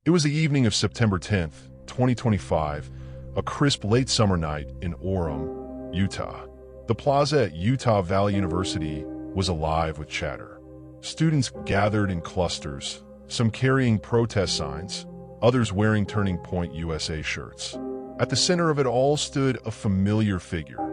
It was the evening of September 10th, 2025, a crisp late summer night in Orem, Utah. The plaza at Utah Valley University was alive with chatter. Students gathered in clusters, some carrying protest signs, others wearing Turning Point USA shirts. At the center of it all stood a familiar figure,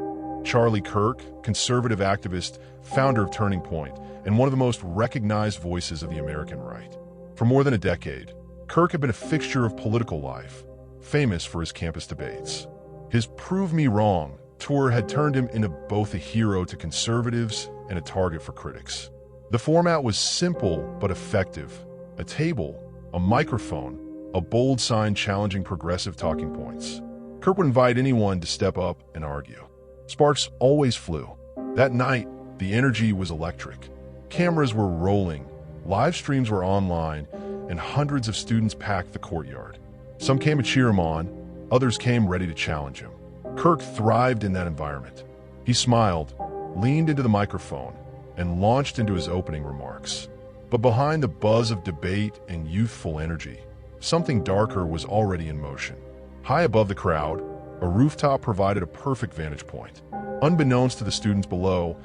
Charlie Kirk, conservative activist, founder of Turning Point, and one of the most recognized voices of the American right. For more than a decade, Kirk had been a fixture of political life, famous for his campus debates. His Prove Me Wrong tour had turned him into both a hero to conservatives and a target for critics. The format was simple but effective: a table, a microphone, a bold sign challenging progressive talking points. Kirk would invite anyone to step up and argue. Sparks always flew. That night, the energy was electric. Cameras were rolling, live streams were online, and hundreds of students packed the courtyard. Some came to cheer him on, others came ready to challenge him. Kirk thrived in that environment. He smiled, leaned into the microphone, and launched into his opening remarks. But behind the buzz of debate and youthful energy, something darker was already in motion. High above the crowd, a rooftop provided a perfect vantage point. Unbeknownst to the students below,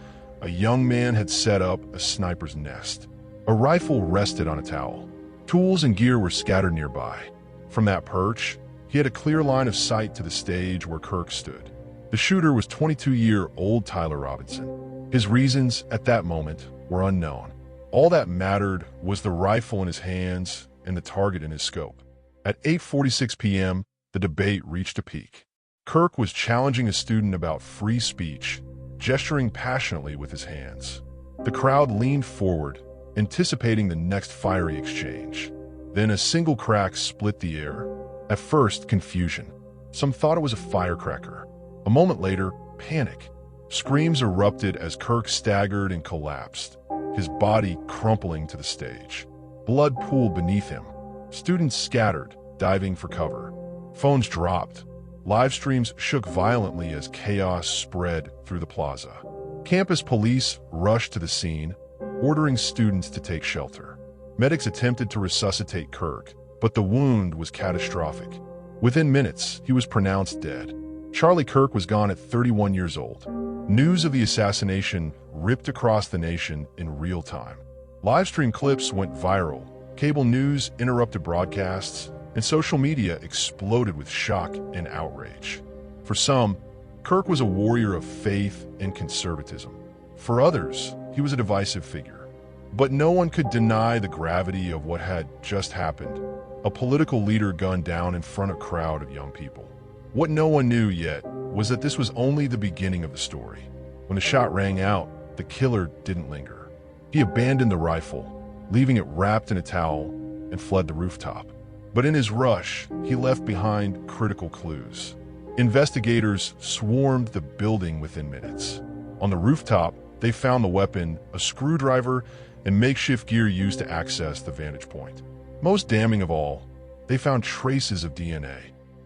a young man had set up a sniper's nest. A rifle rested on a towel. Tools and gear were scattered nearby. From that perch, he had a clear line of sight to the stage where Kirk stood. The shooter was 22-year-old Tyler Robinson. His reasons at that moment were unknown. All that mattered was the rifle in his hands and the target in his scope. At 8:46 p.m., the debate reached a peak. Kirk was challenging a student about free speech, gesturing passionately with his hands. The crowd leaned forward, anticipating the next fiery exchange. Then a single crack split the air. At first, confusion. Some thought it was a firecracker. A moment later, panic. Screams erupted as Kirk staggered and collapsed, his body crumpling to the stage. Blood pooled beneath him. Students scattered, diving for cover. Phones dropped. Live streams shook violently as chaos spread through the plaza. Campus police rushed to the scene, ordering students to take shelter. Medics attempted to resuscitate Kirk, but the wound was catastrophic. Within minutes, he was pronounced dead. Charlie Kirk was gone at 31 years old. News of the assassination ripped across the nation in real time. Livestream clips went viral, cable news interrupted broadcasts, and social media exploded with shock and outrage. For some, Kirk was a warrior of faith and conservatism. For others, he was a divisive figure. But no one could deny the gravity of what had just happened: a political leader gunned down in front of a crowd of young people. What no one knew yet was that this was only the beginning of the story. When the shot rang out, the killer didn't linger. He abandoned the rifle, leaving it wrapped in a towel, and fled the rooftop. But in his rush, he left behind critical clues. Investigators swarmed the building within minutes. On the rooftop, they found the weapon, a screwdriver, and makeshift gear used to access the vantage point. Most damning of all, they found traces of DNA.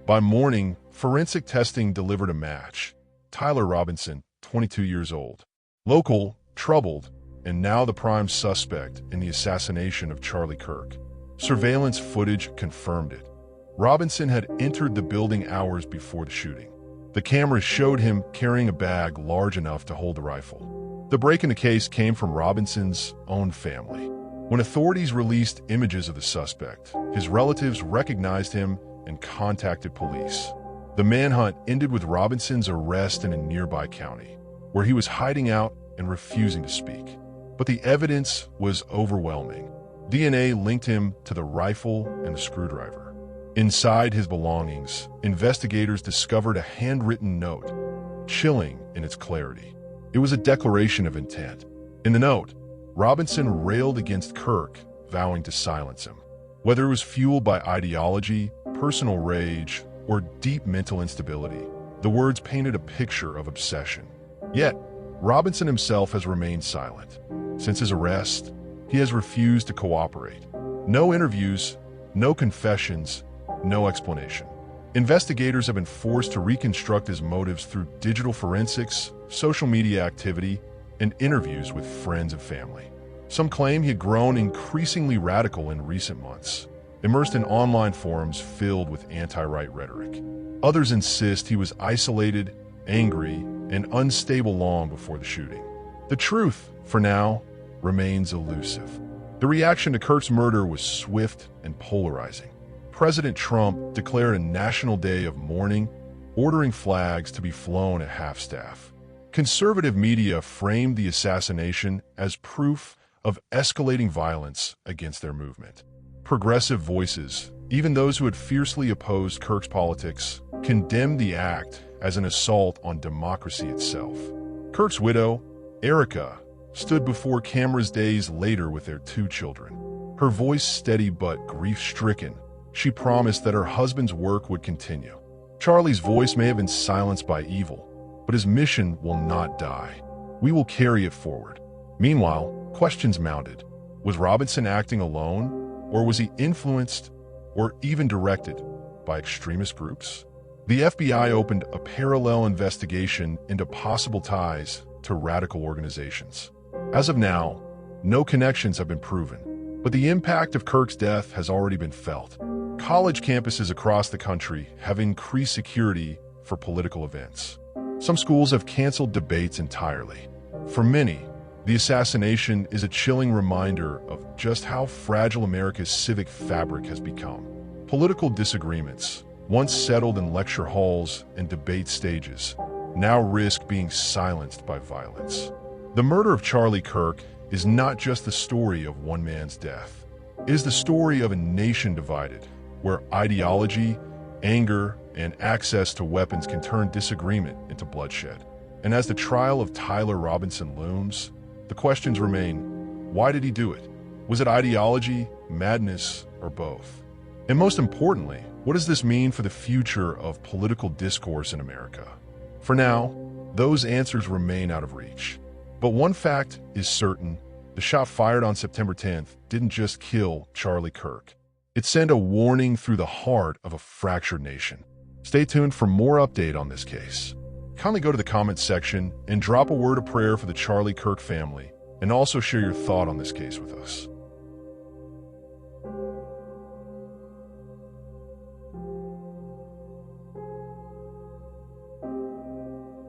By morning, forensic testing delivered a match: Tyler Robinson, 22 years old. Local, troubled, and now the prime suspect in the assassination of Charlie Kirk. Surveillance footage confirmed it. Robinson had entered the building hours before the shooting. The cameras showed him carrying a bag large enough to hold the rifle. The break in the case came from Robinson's own family. When authorities released images of the suspect, his relatives recognized him and contacted police. The manhunt ended with Robinson's arrest in a nearby county, where he was hiding out and refusing to speak. But the evidence was overwhelming. DNA linked him to the rifle and the screwdriver. Inside his belongings, investigators discovered a handwritten note, chilling in its clarity. It was a declaration of intent. In the note, Robinson railed against Kirk, vowing to silence him. Whether it was fueled by ideology, personal rage, or deep mental instability, the words painted a picture of obsession. Yet, Robinson himself has remained silent. Since his arrest, he has refused to cooperate. No interviews, no confessions, no explanation. Investigators have been forced to reconstruct his motives through digital forensics, social media activity, and interviews with friends and family. Some claim he had grown increasingly radical in recent months. immersed in online forums filled with anti-right rhetoric. Others insist he was isolated, angry, and unstable long before the shooting. The truth, for now, remains elusive. The reaction to Kirk's murder was swift and polarizing. President Trump declared a national day of mourning, ordering flags to be flown at half-staff. Conservative media framed the assassination as proof of escalating violence against their movement. Progressive voices, even those who had fiercely opposed Kirk's politics, condemned the act as an assault on democracy itself. Kirk's widow, Erica, stood before cameras days later with their 2 children. Her voice steady but grief-stricken, she promised that her husband's work would continue. Charlie's voice may have been silenced by evil, but his mission will not die. We will carry it forward. Meanwhile, questions mounted. Was Robinson acting alone, or was he influenced or even directed by extremist groups? The FBI opened a parallel investigation into possible ties to radical organizations. As of now, no connections have been proven, but the impact of Kirk's death has already been felt. College campuses across the country have increased security for political events. Some schools have canceled debates entirely. For many, the assassination is a chilling reminder of just how fragile America's civic fabric has become. Political disagreements, once settled in lecture halls and debate stages, now risk being silenced by violence. The murder of Charlie Kirk is not just the story of one man's death. It is the story of a nation divided, where ideology, anger, and access to weapons can turn disagreement into bloodshed. And as the trial of Tyler Robinson looms, the questions remain: why did he do it? Was it ideology, madness, or both? And most importantly, what does this mean for the future of political discourse in America? For now, those answers remain out of reach. But one fact is certain: the shot fired on September 10th didn't just kill Charlie Kirk. It sent a warning through the heart of a fractured nation. Stay tuned for more update on this case. Kindly go to the comments section and drop a word of prayer for the Charlie Kirk family, and also share your thought on this case with us.